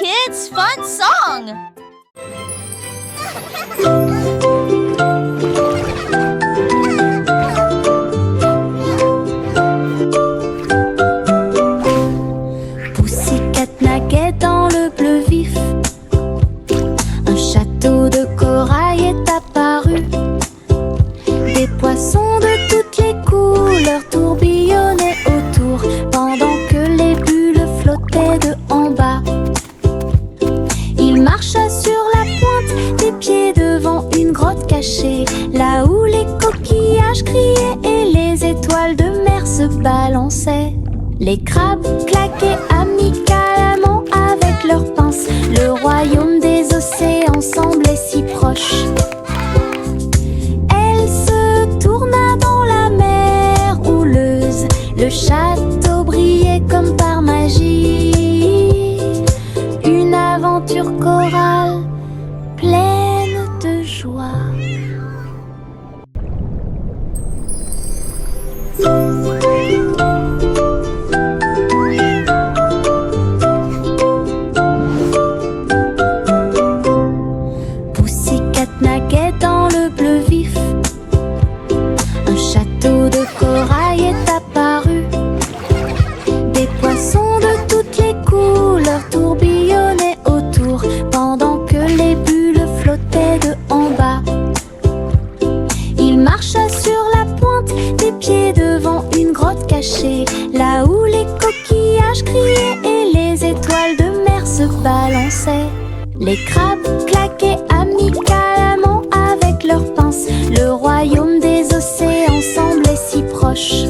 kids' fun song! Pussycat naquait dans le bleu vif. Un château de corail est apparu. Des poissons de toutes les couleurs tourbillonnaient autour, pendant que les bulles flottaient de en bas. Il marcha sur la pointe des pieds devant une grotte cachée, là où les coquillages criaient et les étoiles de mer se balançaient. Les crabes claquaient amicalement avec leurs pinces. Le royaume des océans semblait si proche. Elle se tourna dans la mer houleuse. Le château brillait comme par magie. Une aventure chorale pleine de joie. Pussycat naquait dans le bleu vif. Un château de corail est apparu. Des poissons de toutes les couleurs tourbillonnaient autour, pendant que les bulles flottaient de en bas. Il marcha sur la pointe des pieds devant une grotte cachée, là où les coquillages criaient et les étoiles de mer se balançaient. Les crabes claquaient amicalement avec leurs pinces. Le royaume des océans semblait si proche.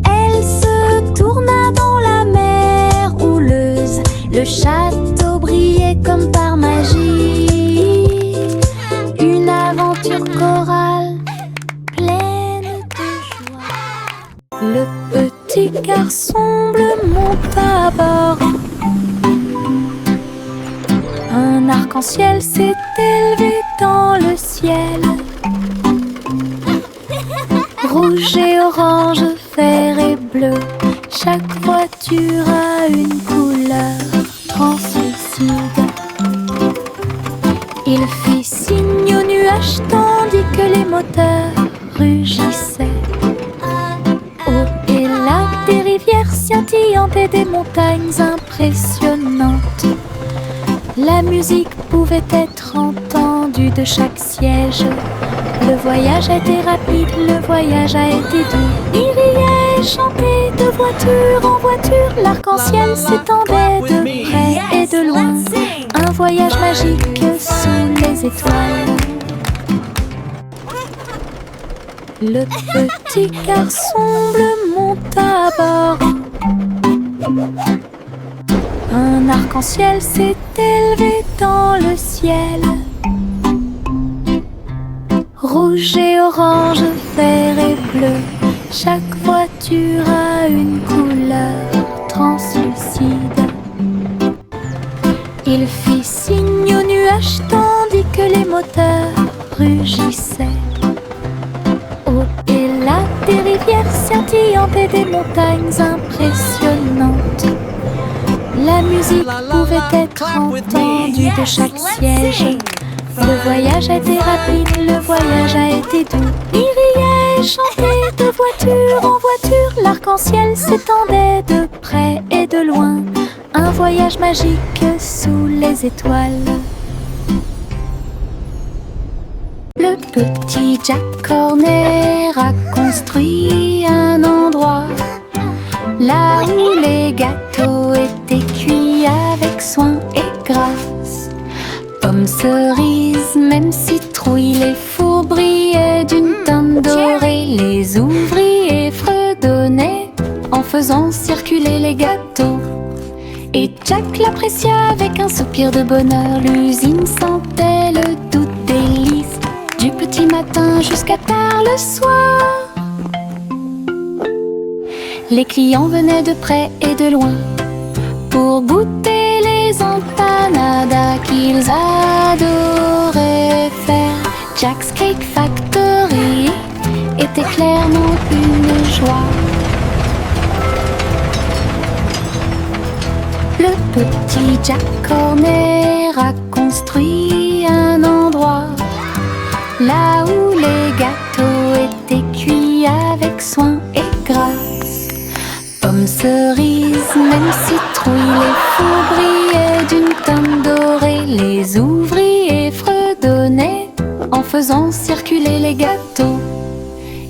Elle se tourna dans la mer houleuse. Le château brillait comme par magie. Une aventure chorale pleine de joie. Le petit garçon bleu monta à bord. Un arc-en-ciel s'est élevé dans le ciel. Rouge et orange, vert et bleu, chaque voiture a une couleur translucide. Il fit signe aux nuages tandis que les moteurs rugissaient. Haut et là, des rivières scintillantes et des montagnes impressionnantes. La musique pouvait être entendue de chaque siège. Le voyage a été rapide, le voyage a été doux. Il riait et chantait de voiture en voiture. L'arc-en-ciel s'étendait de près et de loin. Un voyage magique sous les étoiles. Le petit garçon bleu monta à bord. Un arc-en-ciel s'est élevé dans le ciel. Rouge et orange, vert et bleu, chaque voiture a une couleur translucide. Il fit signe aux nuages tandis que les moteurs rugissaient. Haut et là, des rivières scintillantes et des montagnes impressionnantes. La musique pouvait être entendue de chaque siège. Le voyage a été rapide, le voyage a été doux. Il riait et chantait de voiture en voiture. L'arc-en-ciel s'étendait de près et de loin. Un voyage magique sous les étoiles. Le petit Jack Horner a construit un endroit là où les gâteaux étaient cuits avec soin et grâce. Pommes, cerises, même citrouilles, les fours brillaient d'une teinte dorée. Les ouvriers fredonnaient en faisant circuler les gâteaux. Et Jack l'apprécia avec un soupir de bonheur. L'usine sentait le doux délice du petit matin jusqu'à tard le soir. Les clients venaient de près et de loin pour goûter les empanadas qu'ils adoraient faire. Jack's Cake Factory était clairement une joie. Le petit Jack Horner a construit un endroit là où les gâteaux étaient cuits avec soin et grâce. Pommes, cerises, même citrouilles, les fours brillaient d'une teinte dorée. Les ouvriers fredonnaient en faisant circuler les gâteaux.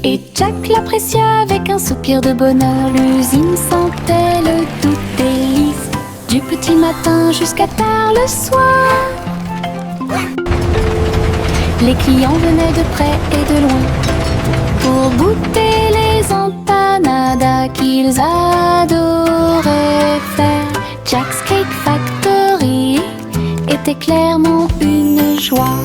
Et Jack l'apprécia avec un soupir de bonheur. L'usine sentait le doux délice du petit matin jusqu'à tard le soir. Les clients venaient de près et de loin pour goûter les empanadas qu'ils adoraient faire. Jack's Cake Factory était clairement une joie.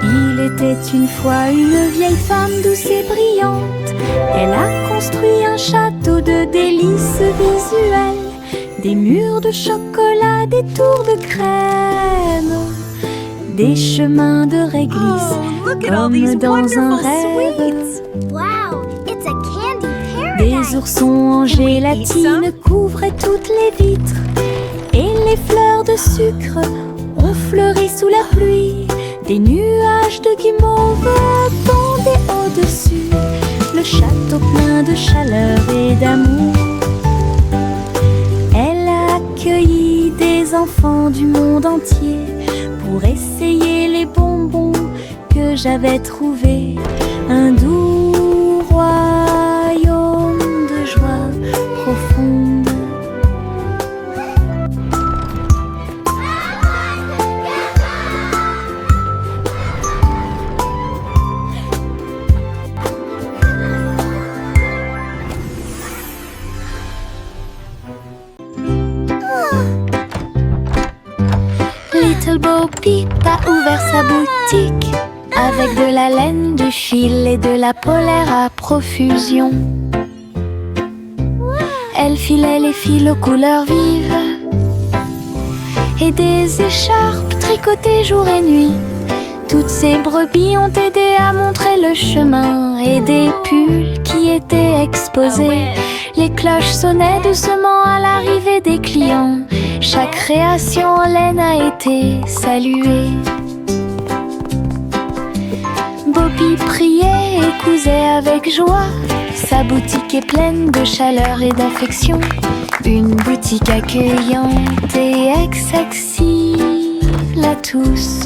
Il était une fois une vieille femme douce et brillante. Elle a construit un château de délices visuelles, des murs de chocolat, des tours de crème, des chemins de réglisse comme dans un rêve. Wow, it's a candy paradise. Des oursons en gélatine couvraient toutes les vitres et les fleurs de sucre ont fleuri sous la pluie. Des nuages de guimauve pendaient au-dessus, le château plein de chaleur et d'amour. Elle a accueilli des enfants du monde entier pour essayer les bonbons que j'avais trouvés. Un doux royaume de joie profonde. Little Bo Peep a ouvert sa boutique avec de la laine, du fil et de la polaire à profusion. Elle filait les fils aux couleurs vives et des écharpes tricotées jour et nuit. Toutes ces brebis ont aidé à montrer le chemin et des pulls qui étaient exposés. Les cloches sonnaient doucement à l'arrivée des clients. Chaque création en laine a été saluée. Bobby priait et cousait avec joie. Sa boutique est pleine de chaleur et d'affection. Une boutique accueillante et accessible à tous.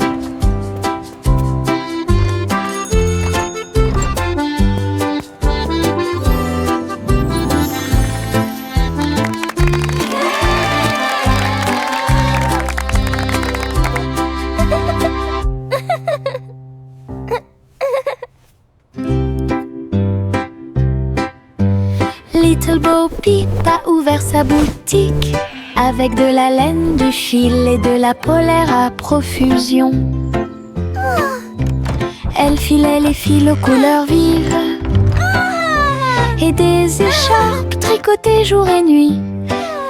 Little Bo Peep a ouvert sa boutique avec de la laine, du fil et de la polaire à profusion. Elle filait les fils aux couleurs vives et des écharpes tricotées jour et nuit.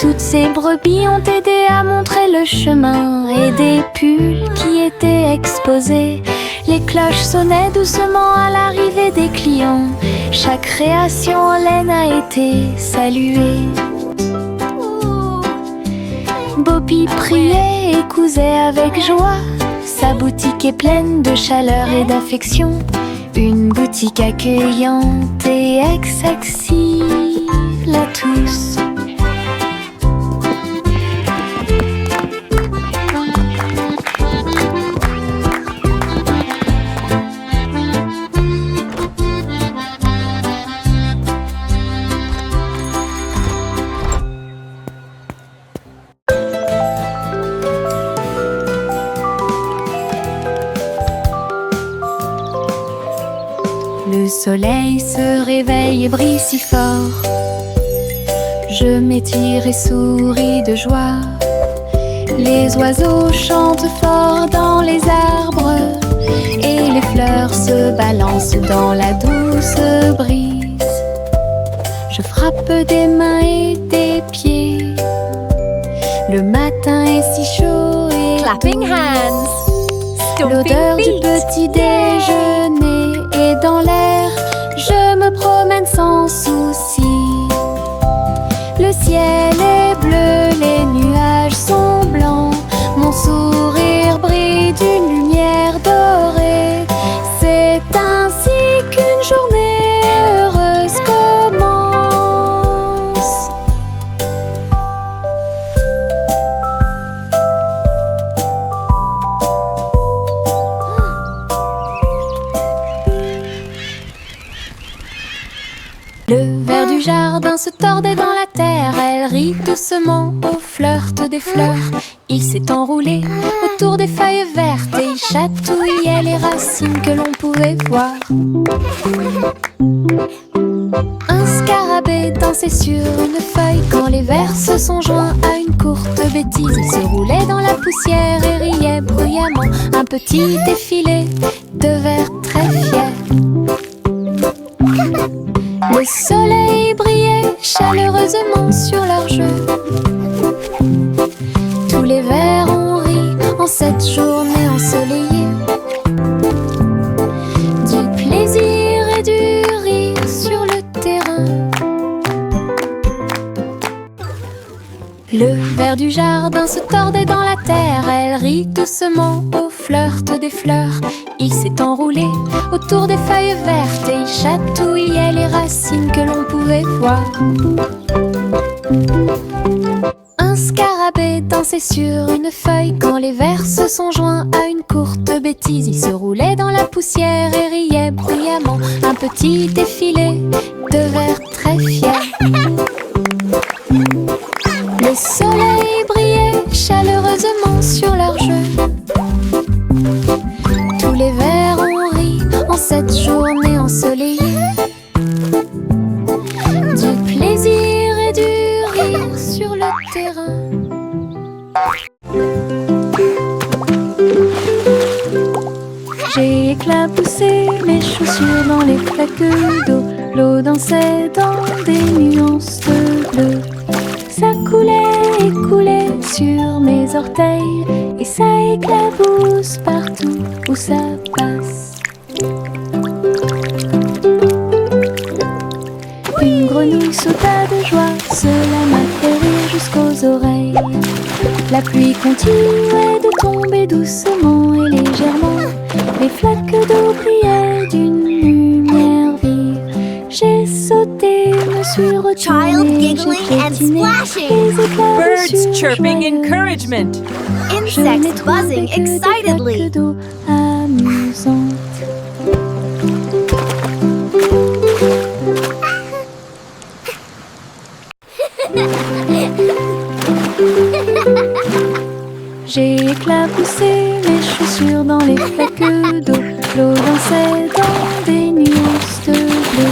Toutes ces brebis ont aidé à montrer le chemin et des pulls qui étaient exposés. Les cloches sonnaient doucement à l'arrivée des clients. Chaque création en laine a été saluée. Bobby priait et cousait avec joie. Sa boutique est pleine de chaleur et d'affection. Une boutique accueillante et accessible à tous. Le soleil se réveille et brille si fort. Je m'étire et souris de joie. Les oiseaux chantent fort dans les arbres et les fleurs se balancent dans la douce brise. Je frappe des mains et des pieds. Le matin est si chaud et clapping hands. L'odeur du petit déjeuner est dans l'air. Je me promène sans souci. Le ciel est bleu, les nuages sont blancs. Mon sourire brille d'une lumière dorée. C'est ainsi qu'une journée heureuse commence. Le ver du jardin se tordait dans la terre. Elle rit doucement au flirt des fleurs. Il s'est enroulé autour des feuilles vertes et il chatouillait les racines que l'on pouvait voir. Un scarabée dansait sur une feuille quand les vers se sont joints à une courte bêtise. Il se roulait dans la poussière et riait bruyamment. Un petit défilé de vers très fiers. Le soleil brillait chaleureusement sur leur jeu. Tous les vers ont ri en cette journée ensoleillée. Du plaisir et du rire sur le terrain. Le ver du jardin se tordait dans la terre. Elle rit doucement au flirt des fleurs. Il s'est enroulé autour des feuilles vertes et il chatouillait les racines que l'on pouvait voir. Un scarabée dansait sur une feuille quand les vers se sont joints à une courte bêtise. Il se roulait dans la poussière et riait bruyamment. Un petit défilé de vers très fiers. Le soleil brillait chaleureusement sur leur jeu. Tous les vers ont ri en cette journée ensoleillée. Du plaisir et du rire sur le terrain. J'ai éclaboussé mes chaussures dans les flaques d'eau. L'eau dansait dans des nuances de bleu. Ça coulait et coulait sur mes orteils et ça éclabousse partout où ça passe. Une grenouille sauta de joie, cela m'a fait rire jusqu'aux oreilles. La pluie continuait de tomber doucement et légèrement. Les flaques d'eau brillaient d'une lumière vive. J'ai sauté, me suis retournée, j'ai piétiné les éclats de Birds chirping joyeux. encouragement. Je n'ai Insects trouvé buzzing que des excitedly. flaques d'eau amusantes. J'ai éclaboussé mes chaussures dans les flaques d'eau. L'eau dansait dans des nuances de bleu.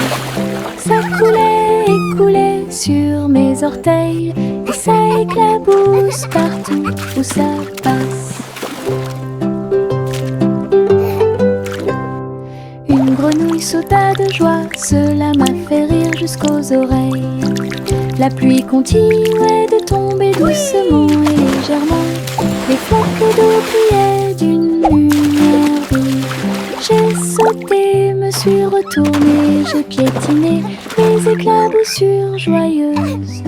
Ça coulait et coulait sur mes orteils et ça éclabousse partout où ça passe. Une grenouille sauta de joie, cela m'a fait rire jusqu'aux oreilles. La pluie continuait de tomber doucement et légèrement. Les flaques d'eau brillaient d'une lumière vive. J'ai sauté, me suis retournée, j'ai piétiné les éclaboussures joyeuses.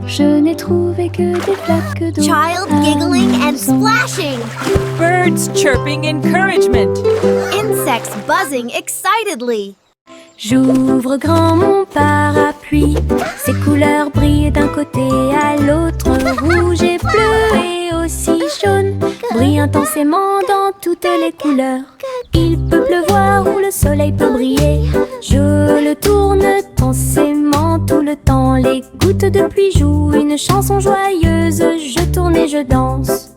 Je n'ai trouvé que des flaques d'eau Child giggling and amusantes. splashing. Birds chirping encouragement. Insects buzzing excitedly. J'ouvre grand mon parapluie, ses couleurs brillent d'un côté à l'autre, rouge et bleu et aussi jaune, brillent intensément dans toutes les couleurs. Il peut pleuvoir ou le soleil peut briller, je le tourne intensément tout le temps. Les gouttes de pluie jouent une chanson joyeuse, je tourne et je danse.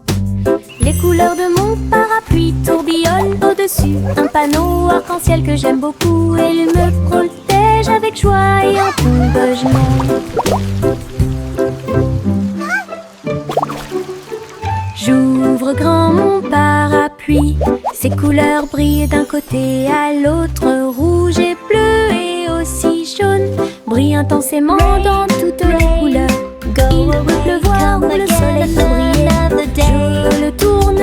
Les couleurs de mon parapluie tourbillonnent au-dessus. Un panneau arc-en-ciel que j'aime beaucoup. Et il me protège avec joie et en tombe je m'aime. J'ouvre grand mon parapluie. Ses couleurs brillent d'un côté à l'autre. Rouge et bleu et aussi jaune. Brillent intensément dans toutes les couleurs. Il peut pleuvoir ou le soleil peut briller. Je le tourne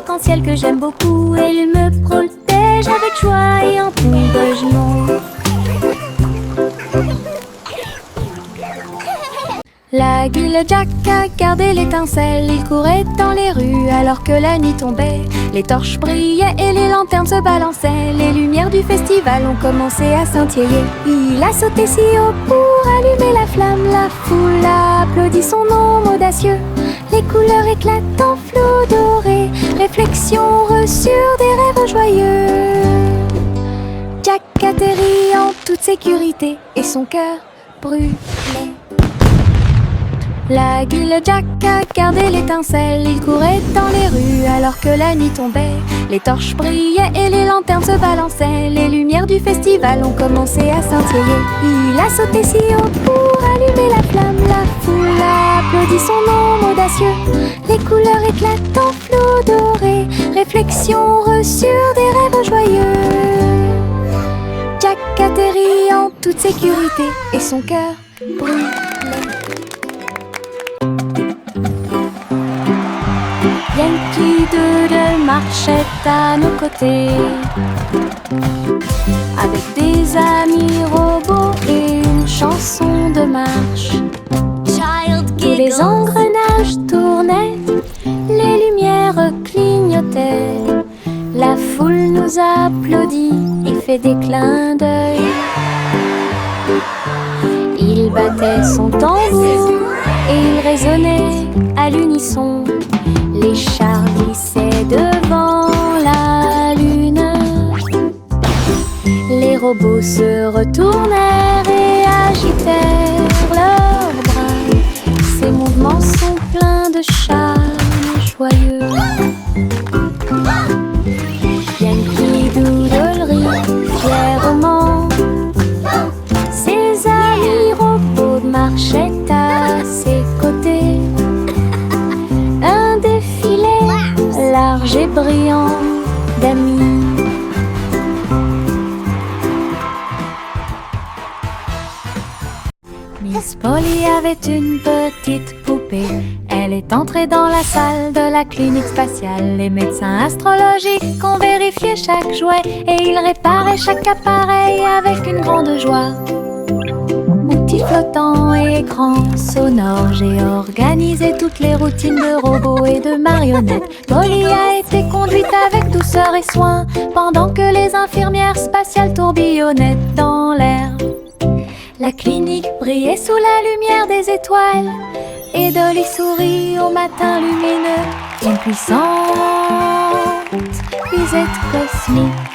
arc-en-ciel que j'aime beaucoup. Et il me protège avec joie et en tombe je monte. La guille Jack a gardé l'étincelle. Il courait dans les rues alors que la nuit tombait. Les torches brillaient et les lanternes se balançaient. Les lumières du festival ont commencé à scintiller. Il a sauté si haut pour allumer la flamme. La foule a applaudi son nom audacieux. Les couleurs éclatent en flot doré. Réflexion reçue des rêves joyeux. Jack atterrit en toute sécurité et son cœur brûlait. La guille Jack a gardé l'étincelle. Il courait dans les rues alors que la nuit tombait. Les torches brillaient et les lanternes se balançaient. Les lumières du festival ont commencé à scintiller. Il a sauté si haut pour allumer la flamme. La foule a applaudi son nom audacieux. Les couleurs éclatent en flot doré. Réflexion reçue des rêves joyeux. Jack atterrit en toute sécurité et son cœur brûlait. Yankee Doodle marchait à nos côtés, avec des amis robots et une chanson de marche. Child Tous les giggles. engrenages tournaient, les lumières clignotaient. La foule nous applaudit et fait des clins d'œil. Il battait son tambour et il résonnait à l'unisson. Les chars glissaient devant la lune. Les robots se retournèrent et agitèrent leurs bras. Ces mouvements sont pleins de charme joyeux. Yankee Doodle rit fièrement. Ses amis robots marchaient à ses côtés. Un défilé large et brillant d'amis. Miss Polly avait une petite poupée. Elle est entrée dans la salle de la clinique spatiale. Les médecins astrologiques ont vérifié chaque jouet et ils réparaient chaque appareil avec une grande joie. Outils flottants et écrans sonores, j'ai organisé toutes les routines de robots et de marionnettes. Polly a été conduite avec douceur et soin pendant que les infirmières spatiales tourbillonnaient dans l'air. La clinique brillait sous la lumière des étoiles et Dolly sourit au matin lumineux. Une puissante visite cosmique.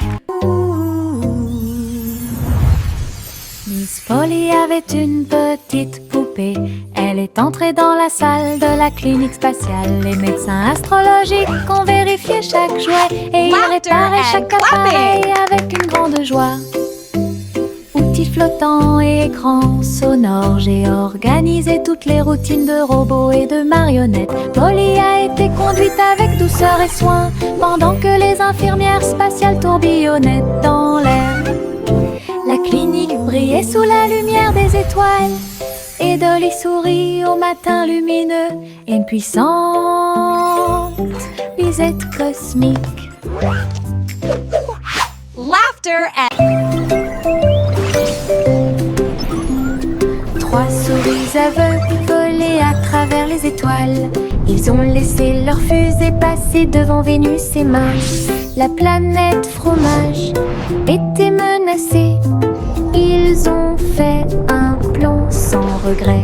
Miss Polly avait une petite poupée. Elle est entrée dans la salle de la clinique spatiale. Les médecins astrologiques ont vérifié chaque jouet et ils réparaient chaque appareil avec une grande joie. Outils flottants et écrans sonores, j'ai organisé toutes les routines de robots et de marionnettes. Polly a été conduite avec douceur et soin pendant que les infirmières spatiales tourbillonnaient dans l'air. La clinique brillait sous la lumière des étoiles et Dolly sourit au matin lumineux. Une puissante visite cosmique. Laughter and Trois souris aveugles volaient à travers les étoiles. Ils ont laissé leur fusée passer devant Vénus et Mars. La planète fromage était menacée. Ils ont fait un plan sans regret.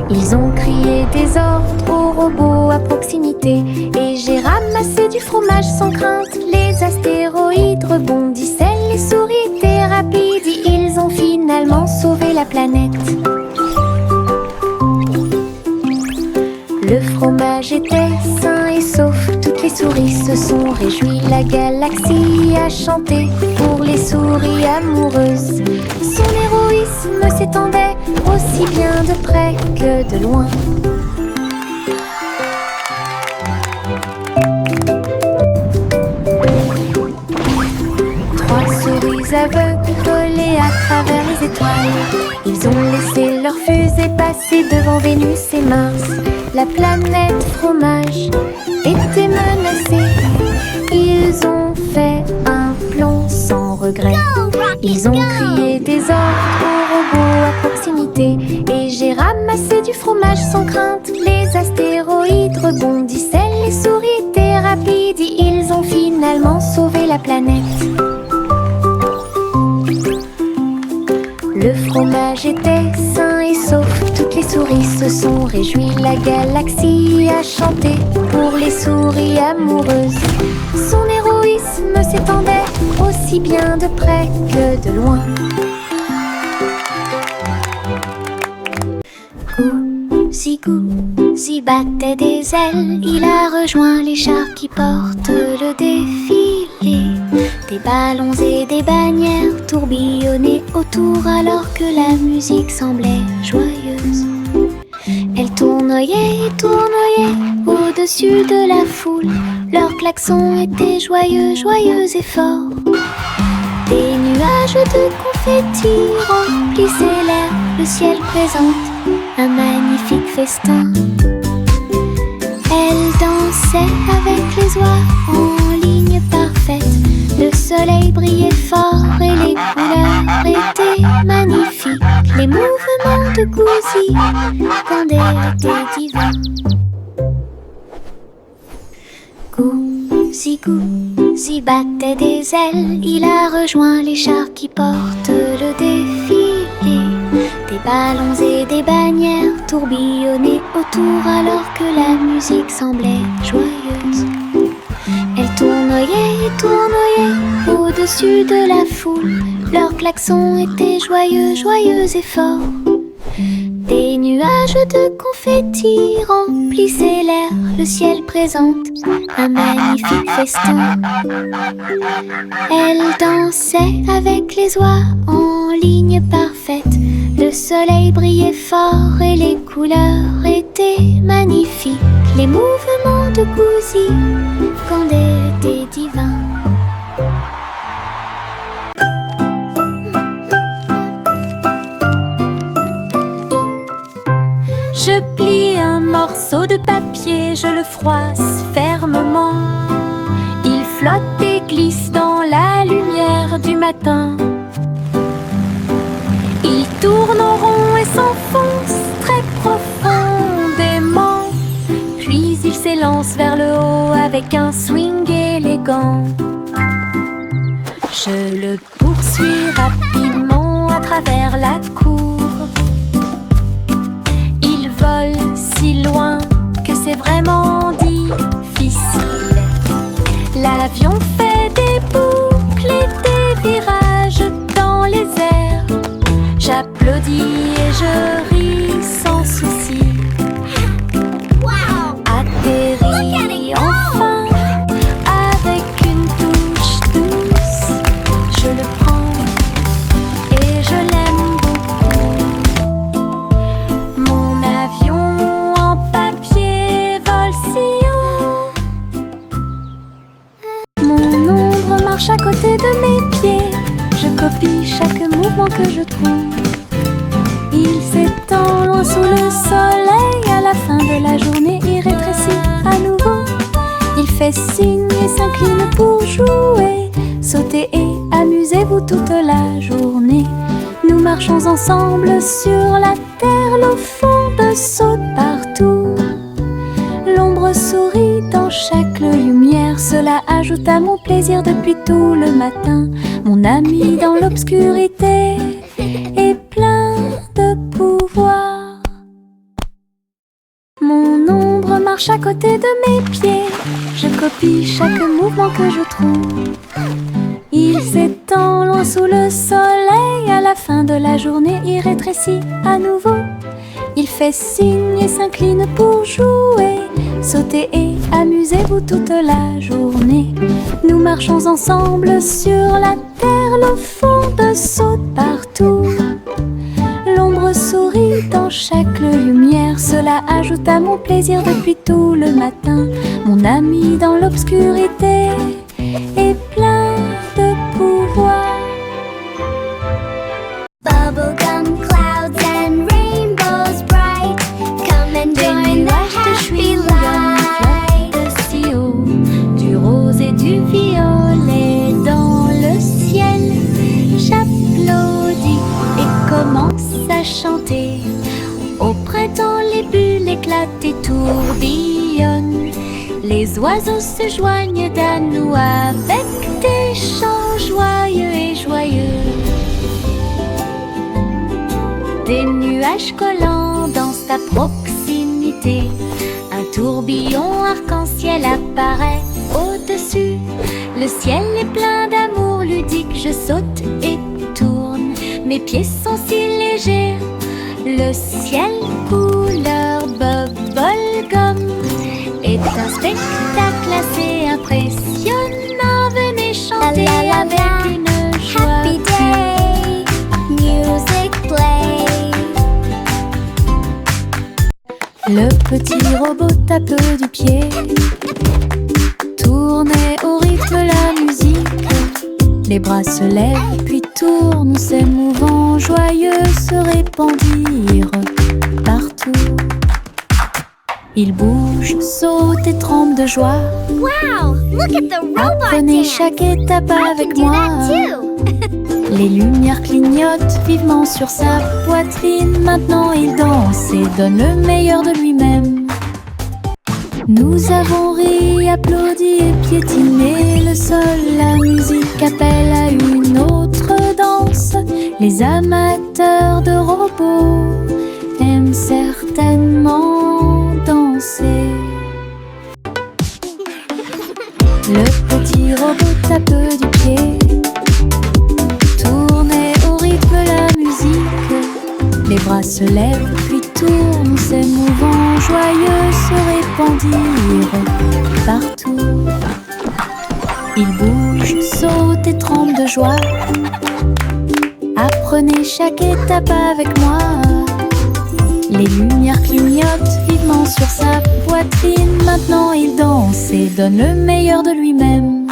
Ils ont crié des ordres aux robots à proximité. Et j'ai ramassé du fromage sans crainte. Les astéroïdes rebondissaient, les souris étaient rapides. Ils ont finalement sauvé la planète. Le fromage était sain et sauf. Toutes les souris se sont réjouies. La galaxie a chanté pour les souris amoureuses. Son héroïsme s'étendait aussi bien de près que de loin. Trois souris aveugles volaient à travers les étoiles. Ils ont laissé leur fusée passer devant Vénus et Mars. La planète fromage était menacée. Ils ont crié des ordres aux robots à proximité et j'ai ramassé du fromage sans crainte. Les astéroïdes rebondissaient, les souris étaient rapides et ils ont finalement sauvé la planète. Le fromage était sain et sauf, toutes les souris se sont réjouies. La galaxie a chanté pour les souris amoureuses. Son héroïsme s'étendait aussi bien de près que de loin. Gousi battait des ailes, il a rejoint les chars qui portent le défilé. Des ballons et des bannières tourbillonnaient autour alors que la musique semblait joyeuse. Elle tournoyait et tournoyait au-dessus de la foule. Leurs klaxons étaient joyeux, joyeux et forts. Des nuages de confettis remplissaient l'air, le ciel présente un magnifique festin. Elle dansait avec les oies en ligne parfaite. Le soleil brillait fort et les couleurs étaient magnifiques. Les mouvements de Gousi étaient divins. Gousi battait des ailes, il a rejoint les chars qui portent le défilé. Des ballons et des bannières tourbillonnaient autour alors que la musique semblait joyeuse. Elle tournoyait et tournoyait au-dessus de la foule. Leurs klaxons étaient joyeux, joyeux et forts. Des nuages de confettis remplissaient l'air, le ciel présente un magnifique festin. Elle dansait avec les oies en ligne parfaite. Le soleil brillait fort et les couleurs étaient magnifiques. Les mouvements de Gousi étaient divins. Je plie un morceau de papier, je le froisse fermement. Il flotte et glisse dans la lumière du matin. Il tourne en rond et s'enfonce très profondément. Puis il s'élance vers le haut avec un swing élégant. Je le poursuis rapidement à travers la cour. Il vole si loin que c'est vraiment difficile. L'avion fait des boucles et des virages dans les airs. J'applaudis et je ris sans souci. Atterri enfin avec une touche douce. Je le prends et je l'aime beaucoup. Mon avion en papier vole si haut. Mon ombre marche à côté de mes pieds. Je copie chaque mouvement que je trouve. Il s'étend loin sous le soleil. À la fin de la journée, il rétrécit à nouveau. Il fait signe et s'incline pour jouer. Sautez et amusez-vous toute la journée. Nous marchons ensemble sur la terre. L'eau fonde saute partout. L'ombre sourit dans chaque lumière. Cela ajoute à mon plaisir depuis tout le matin. Mon ami dans l'obscurité est plein de pouvoir. Mon ombre marche à côté de mes pieds. Je copie chaque mouvement que je trouve. Il s'étend loin sous le soleil. À la fin de la journée, il rétrécit à nouveau. Il fait signe et s'incline pour jouer. Sautez et amusez-vous toute la journée. Nous marchons ensemble sur la terre. L'eau fonde saute partout. L'ombre sourit dans chaque lumière. Cela ajoute à mon plaisir depuis tout le matin. Mon ami dans l'obscurité est plein de pouvoir. Bubblegum clouds and rainbows bright. Come and join the happy light. Si haut, du rose et du violet dans le ciel. à chanter. Au printemps, les bulles éclatent et tourbillonnent. Les oiseaux se joignent à nous avec des chants joyeux et joyeux. Des nuages collants dansent à proximité. Un tourbillon arc-en-ciel apparaît au-dessus. Le ciel est plein d'amour ludique. Je saute et tourne. Mes pieds sont si légers. Le ciel couleur bubblegum est un spectacle assez impressionnant. Venez chanter avec une joie. Happy day, music play. Le petit robot tape du pied, tournait au rythme la musique. Les bras se lèvent puis tournent, s'émouvant, joyeux se répandirent partout. Il bouge, saute et tremble de joie. Wow, look at the robot Apprenez dance. chaque étape I avec can do moi. that too. Les lumières clignotent vivement sur sa poitrine. Maintenant il danse et donne le meilleur de lui-même. Nous avons ri, applaudi et piétiné le sol. La musique appelle à une autre danse. Les amateurs de robots aiment certainement danser. Le petit robot tape du pied, tournait au rythme la musique. Les bras se lèvent puis tournent, s'émouvant, joyeux se répandirent partout. Il bouge, saute et tremble de joie. Apprenez chaque étape avec moi. Les lumières clignotent vivement sur sa poitrine. Maintenant il danse et donne le meilleur de lui-même.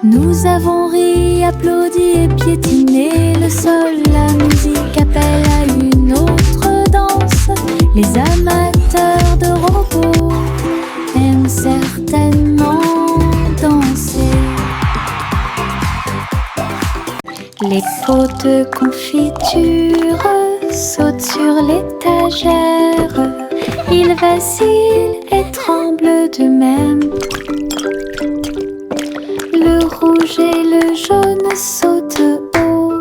Nous avons ri, applaudi et piétiné le sol. La musique appelle à une autre danse. Les amateurs de robots aiment certainement danser. Les pots de confiture sautent sur l'étagère. Ils vacillent et tremblent d'eux-mêmes. Le rouge et le jaune sautent haut.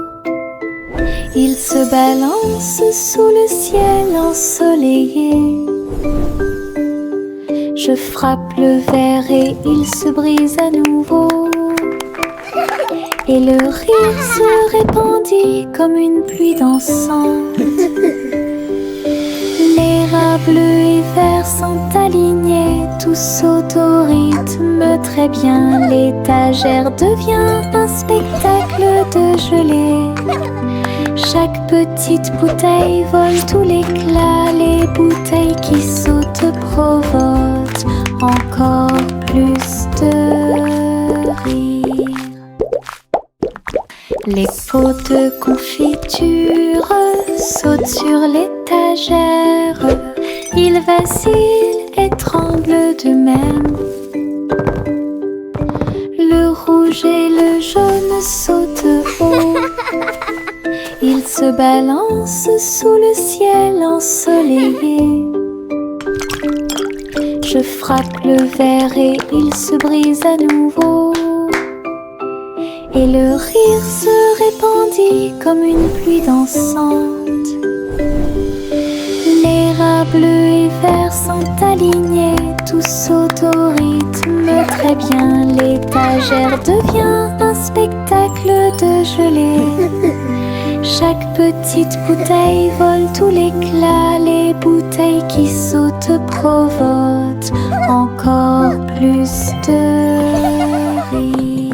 Ils se balancent sous le ciel ensoleillé. Je frappe le verre et il se brise à nouveau. Et le rire se répandit comme une pluie dansante. Les rats bleus et verts sont alignés, tous sautent au rythme très bien. L'étagère devient un spectacle de gelée. Chaque petite bouteille vole tout l'éclat. Les bouteilles qui sautent provoquent encore plus de rire. Les pots de confiture sautent sur l'étagère. Ils vacillent et tremblent d'eux-mêmes. Le rouge et le jaune sautent haut. Ils se balancent sous le ciel ensoleillé. Je frappe le verre et il se brise à nouveau. Et le rire se répandit comme une pluie dansante. Les rats bleus et verts sont alignés, tous sautent au rythme très bien. L'étagère devient un spectacle de gelée. Chaque petite bouteille vole tout l'éclat. Les bouteilles qui sautent provoquent encore plus de rire.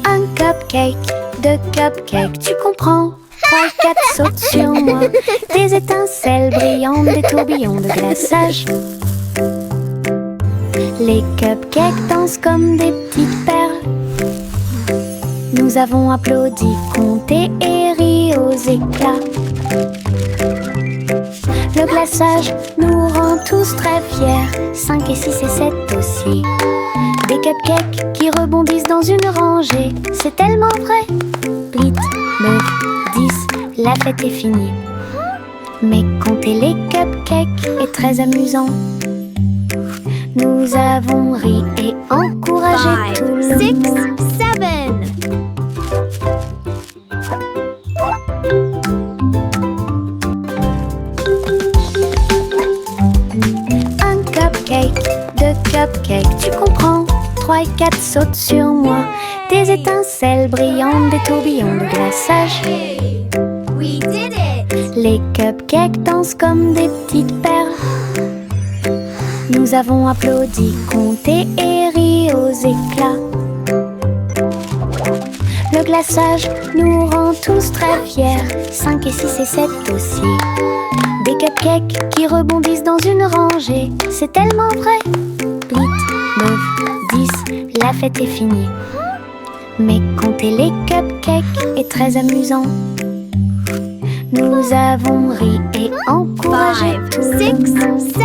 Un cupcake, deux cupcakes, tu comprends? 3, 4 sautent sur moi. Des étincelles brillantes, des tourbillons de glaçage. Les cupcakes dansent comme des petites perles. Nous avons applaudi, compté et ri aux éclats. Le glaçage nous rend tous très fiers. 5 et 6 et 7 aussi. Des cupcakes qui rebondissent dans une rangée. C'est tellement vrai. 8, 9, 10, la fête est finie. Mais compter les cupcakes est très amusant. Nous avons ri et encouragé tout le 6, monde. 7. Un cupcake, 2 cupcakes, tu comprends. 3 et 4 sautent sur moi. Des étincelles brillantes, des tourbillons de glaçage. We did it! Les cupcakes dansent comme des petites perles. Nous avons applaudi, compté et ri aux éclats. Le glaçage nous rend tous très fiers. 5 et 6 et 7 aussi. Des cupcakes qui rebondissent dans une rangée. C'est tellement vrai. 8, 9, 10, la fête est finie. Mais compter les cupcakes est très amusant. Nous avons ri et encouragé 5, tout le 6, monde. 7.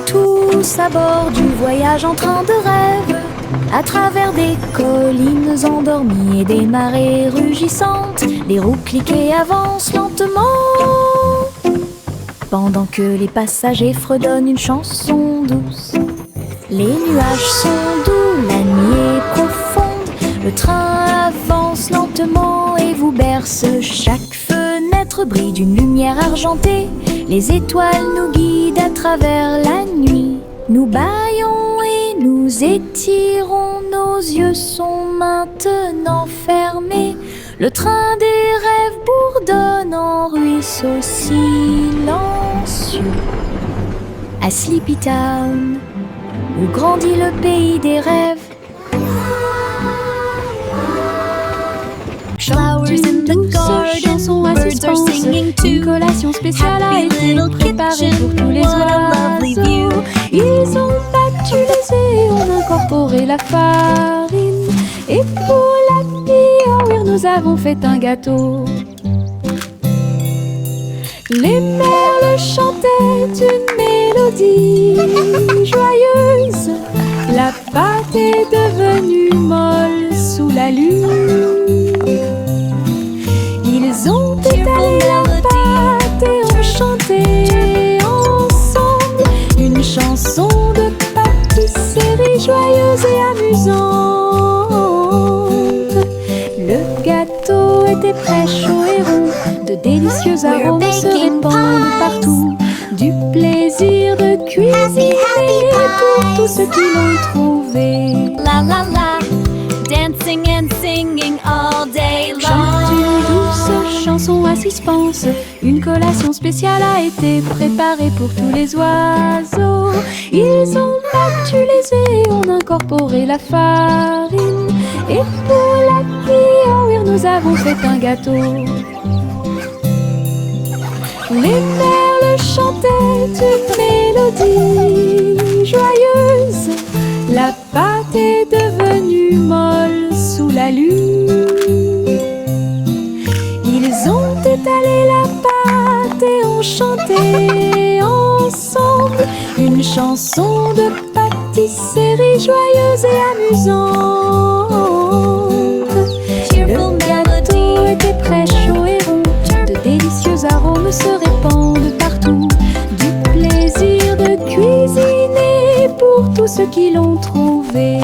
Tous à bord du voyage en train de rêve, à travers des collines endormies et des marées rugissantes, les roues cliquent et avancent lentement. Pendant que les passagers fredonnent une chanson douce. Les nuages sont doux, la nuit est profonde. Le train avance lentement et vous berce. Chaque fenêtre brille d'une lumière argentée. Les étoiles nous guident à travers la nuit. Nous bâillons et nous étirons. Nos yeux sont maintenant fermés. Le train des rêves bourdonne en ruisseau silencieux. À Sleepy Town, où grandit le pays des rêves. Flowers in the garden, chanson à birds are suspense. singing Une too. collation spéciale a Happy été little préparée kitchen, pour tous les what a lovely view. oiseaux. Ils ont battu les œufs et ont incorporé la farine. Et pour la nuit, nous avons fait un gâteau. Les merles chantaient une mélodie joyeuse. La pâte est devenue molle sous la lune. Ils ont étalé la pâte et ont chanté ensemble une chanson de pâtisserie joyeuse et amusante. Le gâteau était prêt, chaud et rond. De délicieux arômes se répandent partout. Du plaisir de cuisiner pour tous ceux qui l'ont trouvé. La la la, dancing and singing all day Chante une long. douce chanson à suspense. Une collation spéciale a été préparée pour tous les oiseaux. Ils ont battu les œufs et ont incorporé la farine. Et pour la nuit, nous avons fait un gâteau. Les merles chantaient une mélodie joyeuse. La pâte est devenue molle sous la lune. Ils ont étalé la pâte et ont chanté ensemble une chanson de pâtisserie joyeuse et amusante. Le gâteau était prêt, chaud et rond. De délicieux arômes se répandent partout. Du plaisir de cuisiner pour tous ceux qui l'ont trouvé.